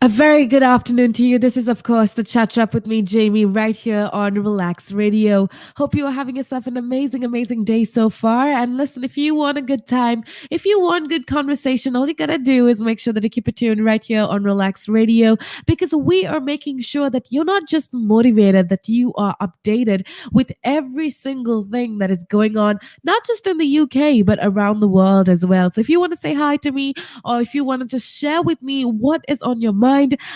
A very good afternoon to you. This is, of course, the Chat Up with me, Jamie, right here on Relax Radio. Hope you are having yourself an amazing, amazing day so far. And listen, if you want a good time, if you want good conversation, all you gotta do is make sure that you keep it tuned right here on Relax Radio because we are making sure that you're not just motivated, that you are updated with every single thing that is going on, not just in the UK, but around the world as well. So if you want to say hi to me, or if you want to just share with me what is on your mind,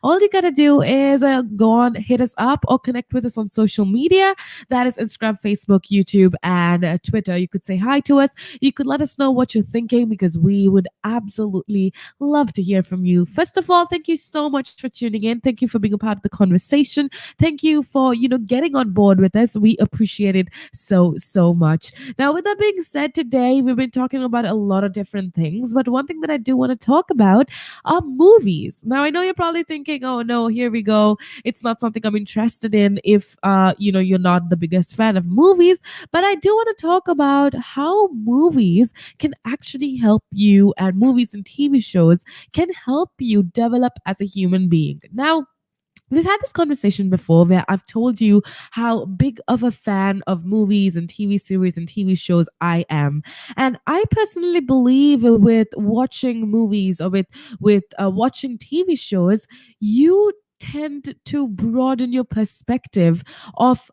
all you got to do is go on, hit us up, or connect with us on social media. That is Instagram, Facebook, YouTube, and Twitter. You could say hi to us. You could let us know what you're thinking because we would absolutely love to hear from you. First of all, thank you so much for tuning in. Thank you for being a part of the conversation. Thank you for, getting on board with us. We appreciate it so, so much. Now, with that being said, today we've been talking about a lot of different things, but one thing that I do want to talk about are movies. Now, I know you're probably thinking, oh no, here we go. It's not something I'm interested in if, you're not the biggest fan of movies, but I do want to talk about how movies can actually help you and movies and TV shows can help you develop as a human being. Now, we've had this conversation before where I've told you how big of a fan of movies and TV series and TV shows I am. And I personally believe with watching movies or with watching TV shows, you tend to broaden your perspective of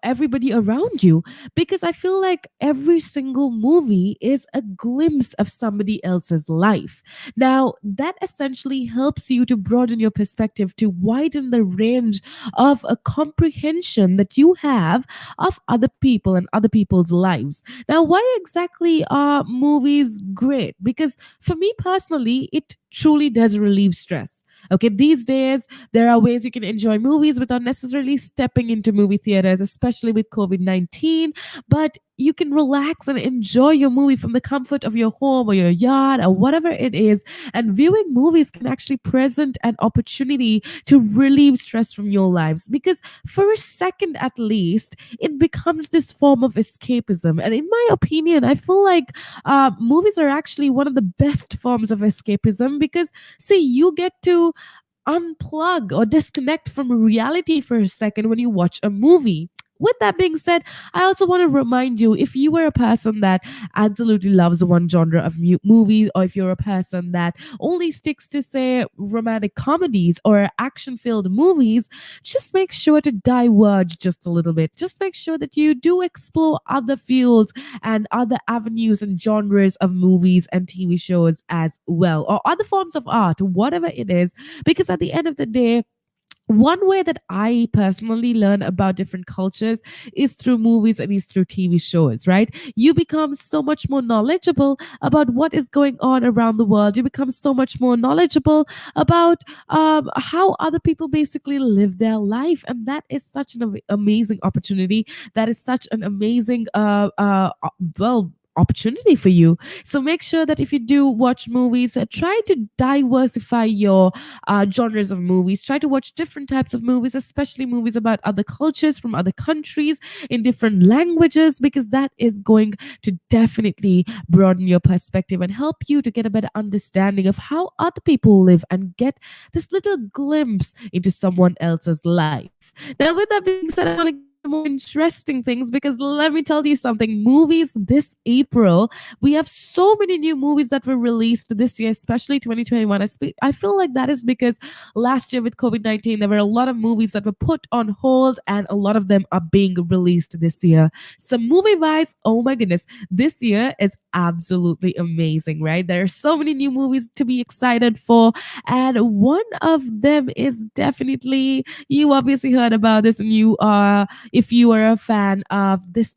everybody around you, because I feel like every single movie is a glimpse of somebody else's life. Now, that essentially helps you to broaden your perspective, to widen the range of a comprehension that you have of other people and other people's lives. Now, why exactly are movies great? Because for me personally, it truly does relieve stress. Okay, these days there are ways you can enjoy movies without necessarily stepping into movie theaters, especially with COVID 19. But you can relax and enjoy your movie from the comfort of your home or your yard or whatever it is. And viewing movies can actually present an opportunity to relieve stress from your lives, because for a second at least, it becomes this form of escapism. And in my opinion, I feel like movies are actually one of the best forms of escapism because, see, you get to unplug or disconnect from reality for a second when you watch a movie. With that being said, I also want to remind you, if you are a person that absolutely loves one genre of movie, or if you're a person that only sticks to, say, romantic comedies or action filled movies, just make sure to diverge just a little bit. Just make sure that you do explore other fields and other avenues and genres of movies and TV shows as well, or other forms of art, whatever it is, because at the end of the day, one way that I personally learn about different cultures is through movies and is through TV shows, right? You become so much more knowledgeable about what is going on around the world. You become so much more knowledgeable about how other people basically live their life. And that is such an amazing opportunity. That is such an amazing, opportunity for you. So make sure that if you do watch movies, try to diversify your genres of movies. Try to watch different types of movies, especially movies about other cultures from other countries in different languages, because that is going to definitely broaden your perspective and help you to get a better understanding of how other people live and get this little glimpse into someone else's life. Now, with that being said, I want to get into more interesting things, because let me tell you something. Movies this April, we have so many new movies that were released this year, especially 2021. I feel like that is because last year with COVID 19, there were a lot of movies that were put on hold, and a lot of them are being released this year. So, movie wise, oh my goodness, this year is absolutely amazing, right? There are so many new movies to be excited for, and one of them is definitely, you obviously heard about this, and you are, if you are a fan of this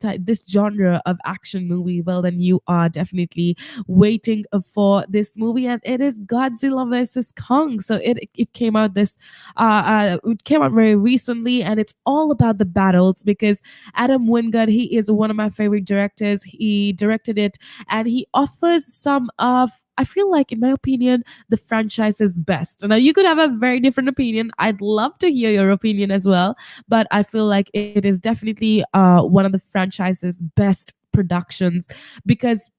genre of action movie, well, then you are definitely waiting for this movie, and it is Godzilla versus Kong. So it came out it came out very recently, and it's all about the battles, because Adam Wingard, he is one of my favorite directors. He directed it, and he offers some of, I feel like, in my opinion, the franchise's best. Now, you could have a very different opinion. I'd love to hear your opinion as well, but I feel like it is definitely one of the franchise's best productions, because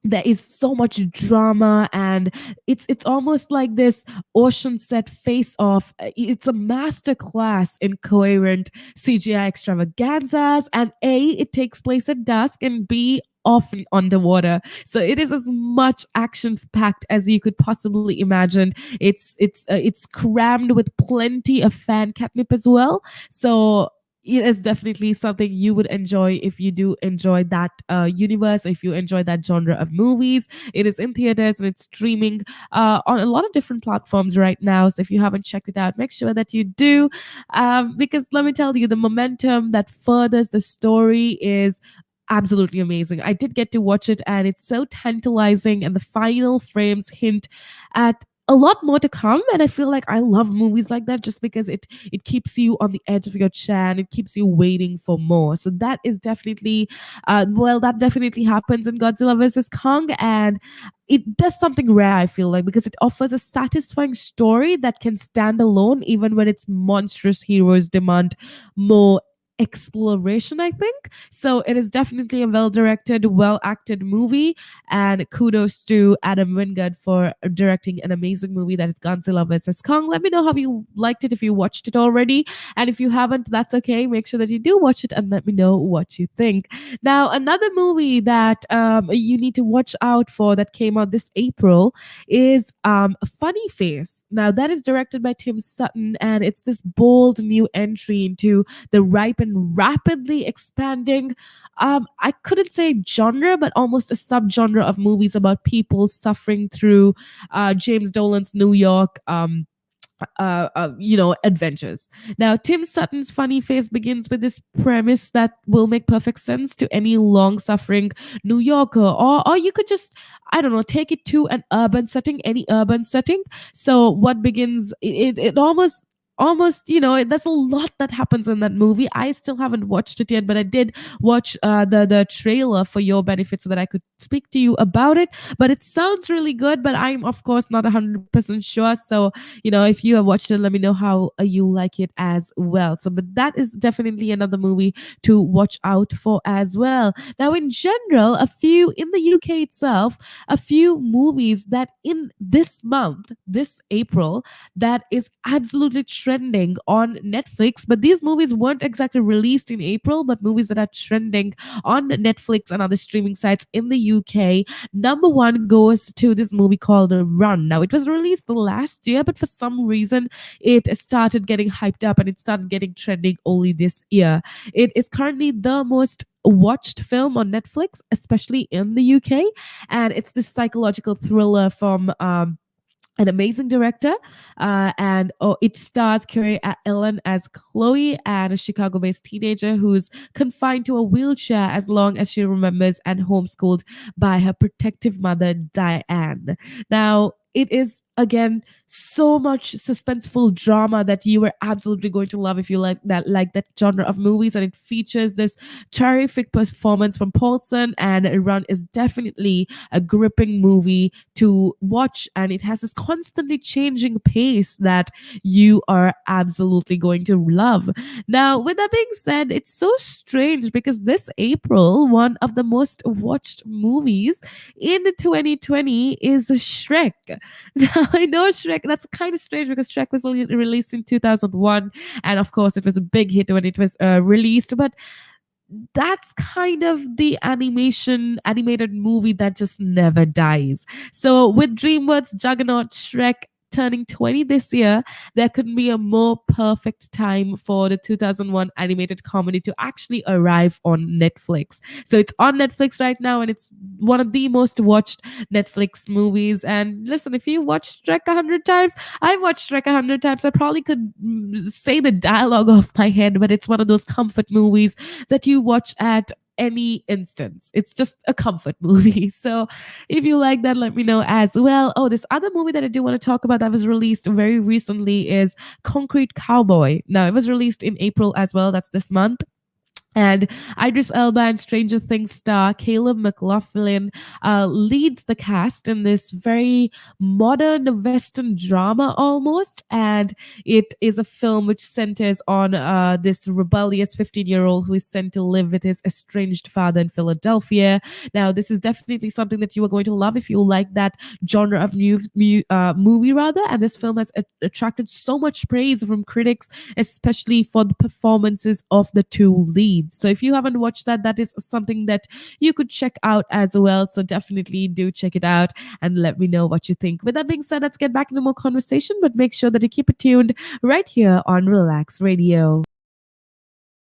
there is so much drama, and it's almost like this ocean set face off. It's a master class in coherent CGI extravaganzas, and A, it takes place at dusk, and B, often underwater. So it is as much action packed as you could possibly imagine. It's crammed with plenty of fan catnip as well. So it is definitely something you would enjoy if you do enjoy that universe, if you enjoy that genre of movies. It is in theaters and it's streaming on a lot of different platforms right now. So if you haven't checked it out, make sure that you do, because let me tell you, the momentum that furthers the story is absolutely amazing. I did get to watch it, and it's so tantalizing, and the final frames hint at a lot more to come. And I feel like I love movies like that just because it keeps you on the edge of your chair, and it keeps you waiting for more. So that is definitely that definitely happens in Godzilla versus Kong. And it does something rare, I feel like, because it offers a satisfying story that can stand alone even when its monstrous heroes demand more exploration, I think. So it is definitely a well directed, well acted movie. And kudos to Adam Wingard for directing an amazing movie that is Godzilla vs. Kong. Let me know how you liked it, if you watched it already. And if you haven't, that's okay. Make sure that you do watch it and let me know what you think. Now, another movie that you need to watch out for that came out this April is Funny Face. Now, that is directed by Tim Sutton, and it's this bold new entry into the ripe and rapidly expanding, I couldn't say genre, but almost a subgenre of movies about people suffering through James Dolan's New York. Adventures. Now, Tim Sutton's Funny Face begins with this premise that will make perfect sense to any long suffering New Yorker, or you could just, I don't know, take it to an urban setting, any urban setting. So, what begins, it almost there's a lot that happens in that movie. I still haven't watched it yet, but I did watch the trailer for your benefit so that I could speak to you about it. But it sounds really good, but I'm of course not 100% sure. So if you have watched it, let me know how you like it as well. So but that is definitely another movie to watch out for as well. Now, in general, a few in the UK itself, a few movies that in this month, this April, that is absolutely trending on Netflix. But these movies weren't exactly released in April, but movies that are trending on Netflix and other streaming sites in the UK. Number one goes to this movie called Run. Now, it was released last year, but for some reason, it started getting hyped up and it started getting trending only this year. It is currently the most watched film on Netflix, especially in the UK. And it's this psychological thriller from an amazing director, and it stars Carrie Ellen as Chloe, and a Chicago-based teenager who's confined to a wheelchair as long as she remembers, and homeschooled by her protective mother Diane. Now, it is again so much suspenseful drama that you are absolutely going to love if you like that genre of movies. And it features this terrific performance from Paulson, and Run is definitely a gripping movie to watch, and it has this constantly changing pace that you are absolutely going to love. Now, with that being said, it's so strange because this April, one of the most watched movies in 2020 is Shrek. Now, I know Shrek, that's kind of strange because Shrek was only released in 2001, and of course it was a big hit when it was released, but that's kind of the animated movie that just never dies. So with DreamWorks juggernaut Shrek turning 20 this year, there couldn't be a more perfect time for the 2001 animated comedy to actually arrive on Netflix. So it's on Netflix right now, and it's one of the most watched Netflix movies. And listen, if you watched Shrek 100 times, I've watched Shrek 100 times. I probably could say the dialogue off my head, but it's one of those comfort movies that you watch at any instance. It's just a comfort movie. So if you like that, let me know as well. Oh, this other movie that I do want to talk about that was released very recently is Concrete Cowboy. Now, it was released in April as well. That's this month. And Idris Elba and Stranger Things star Caleb McLaughlin leads the cast in this very modern Western drama almost. And it is a film which centers on this rebellious 15-year-old who is sent to live with his estranged father in Philadelphia. Now, this is definitely something that you are going to love if you like that genre of movie, rather. And this film has attracted so much praise from critics, especially for the performances of the two leads. So if you haven't watched that, that is something that you could check out as well. So definitely do check it out and let me know what you think. With that being said, let's get back into more conversation, but make sure that you keep it tuned right here on Relax Radio.